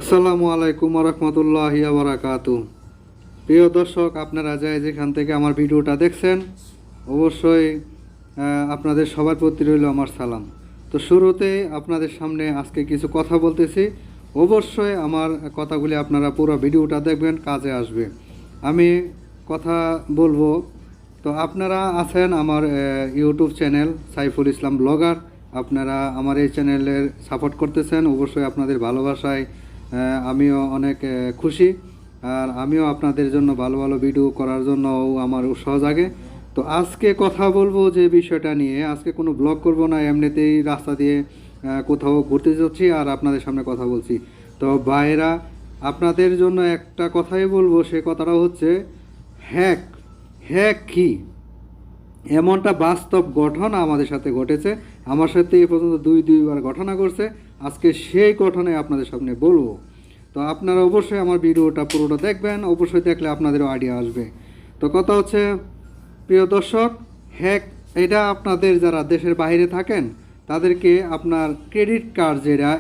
আসসালামু আলাইকুম রহমতুল্লাহি ওয়া বারাকাতু। প্রিয় দর্শক, আপনারা যেখান থেকে আমার ভিডিওটা দেখছেন, অবশ্যই আপনাদের সবার প্রতি রইল আমার সালাম। তো শুরুতে আপনাদের সামনে আজকে কিছু কথা বলতেছি। অবশ্যই আমার কথাগুলি আপনারা পুরো ভিডিওটা দেখবেন, কাজে আসবে। আমি কথা বলবো। তো আপনারা আছেন আমার YouTube channel Saiful Islam blogger. আপনারা আমার এই চ্যানেলের সাপোর্ট করতেছেন, অবশ্যই আপনাদের ভালোবাসায় আমিও অনেক খুশি। আর আমিও আপনাদের জন্য ভালো ভালো ভিডিও করার জন্য আমার উৎসাহ জাগে। তো আজকে কথা বলবো যে বিষয়টা নিয়ে, আজকে কোনো ব্লগ করব না, এমনিতেই রাস্তা দিয়ে কোথাও ঘুরতে যাচ্ছি আর আপনাদের সামনে কথা বলছি। তো ভাইরা, আপনাদের জন্য একটা কথাই বলবো, সে কথাটা হচ্ছে হ্যাক। হ্যাক কি? এমনটা বাস্তব ঘটনা আমাদের সাথে ঘটেছে। আমার সাথে এ পর্যন্ত দুইবার ঘটনা ঘটছে। আজকে সেই ঘটনায় আপনাদের সামনে বলবো। তো আপনারা অবশ্যই আমার ভিডিওটা পুরোটা দেখবেন, অবশ্যই দেখলে আপনাদেরও আইডিয়া আসবে। তো কথা হচ্ছে, প্রিয় দর্শক, হ্যাক এটা আপনাদের যারা দেশের বাইরে থাকেন তাদেরকে আপনার ক্রেডিট কার্ড যেটা,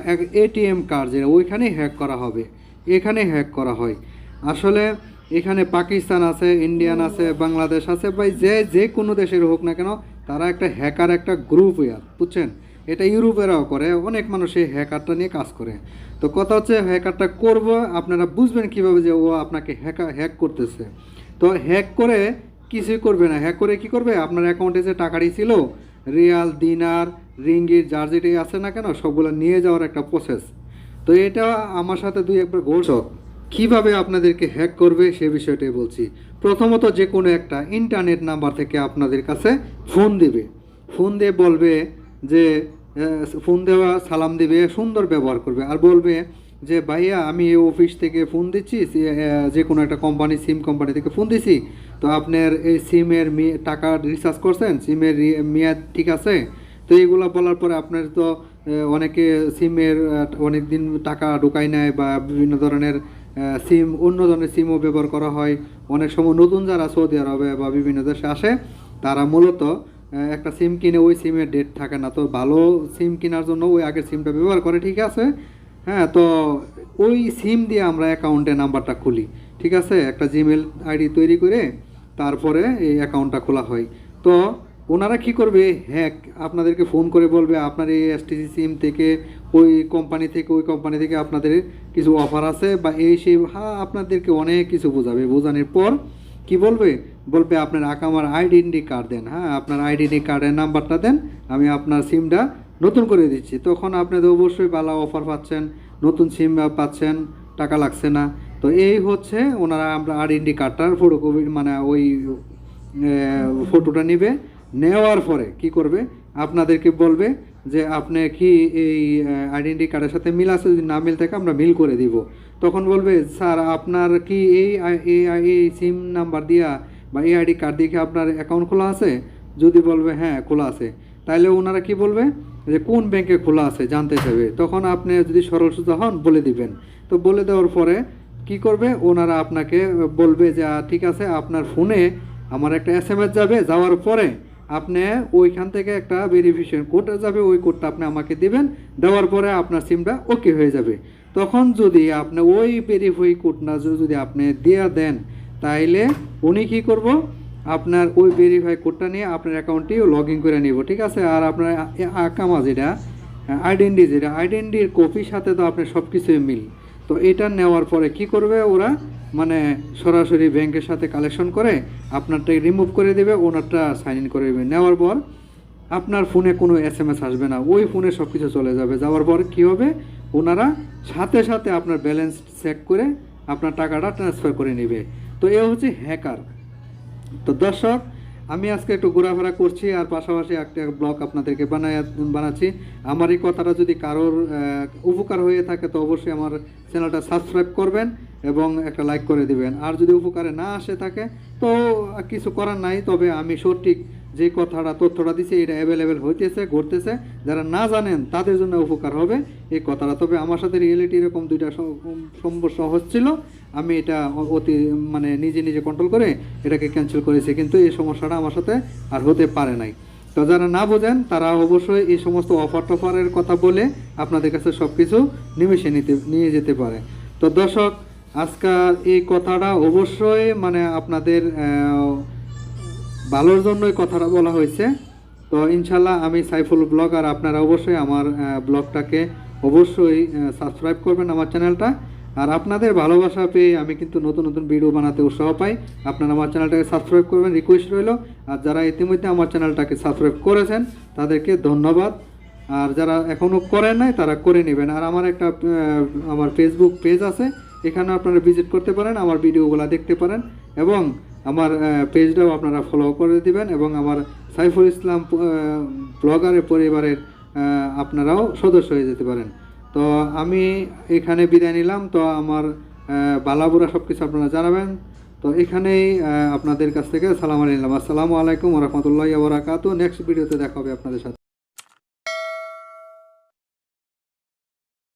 এটিএম কার্ড যেটা, ওইখানেই হ্যাক করা হবে। এখানে হ্যাক করা হয়। আসলে এখানে পাকিস্তান আছে, ইন্ডিয়ান আছে, বাংলাদেশ আছে, ভাই যে কোনো দেশের হোক না কেন, তারা একটা হ্যাকার একটা গ্রুপ ইয়ার, বুঝছেন? এটা ইউরোপেরাও করে, অনেক মানুষ এই হ্যাকারটা নিয়ে কাজ করে। তো কথা হচ্ছে, হ্যাকারটা করব, আপনারা বুঝবেন কীভাবে যে ও আপনাকে হ্যাক করতেছে। তো হ্যাক করে কিছুই করবে না। হ্যাক করে কি করবে, আপনার অ্যাকাউন্টে যে টাকাটি ছিল, রিয়াল, দিনার, রিঙ্গির, যার যেটি আছে না কেন, সবগুলো নিয়ে যাওয়ার একটা প্রসেস। তো এটা আমার সাথে দুই একবার ঘটছে। কীভাবে আপনাদেরকে হ্যাক করবে সে বিষয়টাই বলছি। প্রথমত, যে কোনো একটা ইন্টারনেট নাম্বার থেকে আপনাদের কাছে ফোন দিবে। ফোন দিয়ে বলবে যে, ফোন দেওয়া সালাম দিবে, সুন্দর ব্যবহার করবে, আর বলবে যে ভাইয়া আমি এই অফিস থেকে ফোন দিচ্ছি, যে কোনো একটা কোম্পানি, সিম কোম্পানি থেকে ফোন দিছি। তো আপনার এই সিমের টাকা রিচার্জ করছেন, সিমের মেয়াদ ঠিক আছে? তো এইগুলো বলার পরে আপনার তো অনেকে সিমের অনেক দিন টাকা ঢোকায় নেয়, বা বিভিন্ন ধরনের সিম, অন্য ধরনের সিমও ব্যবহার করা হয়। অনেক সময় নতুন যারা সৌদি আরবে বা বিভিন্ন দেশে আসে, তারা মূলত একটা সিম কিনে, ওই সিমের ডেট থাকে না। তো ভালো সিম কেনার জন্য ওই আগের সিমটা ব্যবহার করে, ঠিক আছে? হ্যাঁ, তো ওই সিম দিয়ে আমরা অ্যাকাউন্টে নাম্বারটা খুলি, ঠিক আছে? একটা জিমেল আইডি তৈরি করে তারপরে এই অ্যাকাউন্টটা খোলা হয়। তো ওনারা কি করবে, হ্যাক আপনাদেরকে ফোন করে বলবে আপনার এই এসটিসি সিম থেকে, ওই কোম্পানি থেকে আপনাদের কিছু অফার আছে বা এই সেই, হ্যাঁ, আপনাদেরকে অনেক কিছু বোঝাবে। বোঝানোর পর কি বলবে, আপনার আমার আইডেন্টি কার্ড দেন। হ্যাঁ, আপনার আইডেন্টি কার্ডের নাম্বারটা দেন, আমি আপনার সিমটা নতুন করে দিচ্ছি। তখন আপনাদের অবশ্যই ভালো অফার পাচ্ছেন, নতুন সিম পাচ্ছেন, টাকা লাগছে না। তো এই হচ্ছে ওনারা আমরা আইডেন্টি কার্ডটার ফটোকপি, মানে ওই ফটোটা নেবে। নেওয়ার পরে কি করবে, আপনাদেরকে বলবে যে আপনি কি এই আইডেন্টি কার্ডের সাথে মিল আছে, যদি না মিল থাকে আমরা মিল করে দিব। তখন বলবে, স্যার আপনার কি এই সিম নাম্বার দিয়া বা এই আইডি কার্ড দিয়ে কি আপনার অ্যাকাউন্ট খোলা আছে? যদি বলবে হ্যাঁ খোলা আছে, তাহলে ওনারা কি বলবে যে কোন ব্যাংকে খোলা আছে জানতে চাইবে। তখন আপনি যদি সরল সোজা হন বলে দিবেন। তো বলে দেওয়ার পরে কি করবে, ওনারা আপনাকে বলবে যে ঠিক আছে, আপনার ফোনে আমার একটা এসএমএস যাবে, যাওয়ার পরে আপনি ওইখান থেকে একটা ভেরিফিকেশন কোড যাবে, ওই কোডটা আপনি আমাকে দিবেন। দেওয়ার পরে আপনার সিমটা ওকে হয়ে যাবে। তখন যদি আপনি ওই ভেরিফাই কোডটা যদি আপনি দিয়ে দেন, তাইলে উনি কী করব, আপনার ওই ভেরিফাই কোডটা নিয়ে আপনার অ্যাকাউন্টটিও লগ ইন করে নিব, ঠিক আছে? আর আপনার আকামা যেটা, আইডেন্টির কপির সাথে তো আপনার সব কিছুই মিল। তো এটা নেওয়ার পরে কি করবে ওরা, মানে সরাসরি ব্যাংকের সাথে কালেকশন করে আপনারটা রিমুভ করে দেবে, ওনারটা সাইন ইন করে দেবে। নেওয়ার পর আপনার ফোনে কোনো এসএমএস আসবে না, ওই ফোনে সব কিছু চলে যাবে। যাওয়ার পর কী হবে, ওনারা সাথে সাথে আপনার ব্যালেন্স চেক করে আপনার টাকাটা ট্রান্সফার করে নেবে। তো এ হচ্ছে হ্যাকার। তো দর্শক, আমি আজকে একটু ঘোরাফেরা করছি, আর পাশাপাশি একটা ব্লগ আপনাদেরকে বানাচ্ছি। আমার এই কথাটা যদি কারোর উপকার হয়ে থাকে, তো অবশ্যই আমার চ্যানেলটা সাবস্ক্রাইব করবেন এবং একটা লাইক করে দিবেন। আর যদি উপকারে না আসে থাকে, তো কিছু করার নাই। তবে আমি সঠিক যে তথ্যটা দিছি, এটা অ্যাভেলেবেল হইতেছে, ঘটতেছে। যারা না জানেন তাদের জন্য উপকার হবে এই কথাটা। তবে আমার সাথে রিয়েলিটি এরকম দুইটা সমস্যা হচ্ছিল, আমি এটা অতি মানে নিজে কন্ট্রোল করে এটাকে ক্যান্সেল করেছি, কিন্তু এই সমস্যাটা আমার সাথে আর হতে পারে নাই। তো যারা না বোঝেন তারা অবশ্যই এই সমস্ত অফার টফারের কথা বলে আপনাদের কাছে সব কিছু নিয়ে যেতে পারে। তো দর্শক, আজকাল এই কথাটা অবশ্যই মানে আপনাদের ভালোর জন্যই কথাটা বলা হয়েছে। তো ইনশাল্লাহ আমি সাইফুল ব্লগ, আর আপনারা অবশ্যই আমার ব্লগটাকে অবশ্যই সাবস্ক্রাইব করবেন, আমার চ্যানেলটা। আর আপনাদের ভালোবাসা পেয়ে আমি কিন্তু নতুন নতুন ভিডিও বানাতে উৎসাহ পাই। আপনারা আমার চ্যানেলটাকে সাবস্ক্রাইব করবেন, রিকোয়েস্ট রইল। আর যারা ইতিমধ্যে আমার চ্যানেলটাকে সাবস্ক্রাইব করেছেন তাদেরকে ধন্যবাদ। আর যারা এখনও করেন নাই তারা করে নেবেন। আর আমার একটা আমার ফেসবুক পেজ আছে, এখানে আপনারা ভিজিট করতে পারেন, আমার ভিডিওগুলো দেখতে পারেন, এবং আমার পেজটাও আপনারা ফলো করে দিবেন। এবং আমার সাইফুল ইসলাম ব্লগারের পরিবারের আপনারাও সদস্য হয়ে যেতে পারেন। তো আমি এখানে বিদায় নিলাম। তো আমার বালাবুরা সব কিছু আপনারা জানাবেন। তো এখানেই আপনাদের কাছ থেকে সালাম আলাইকুম, আসসালামু আলাইকুম ওয়া রাহমাতুল্লাহি ওয়া বারাকাতুহু। নেক্সট ভিডিওতে দেখা হবে আপনাদের সাথে।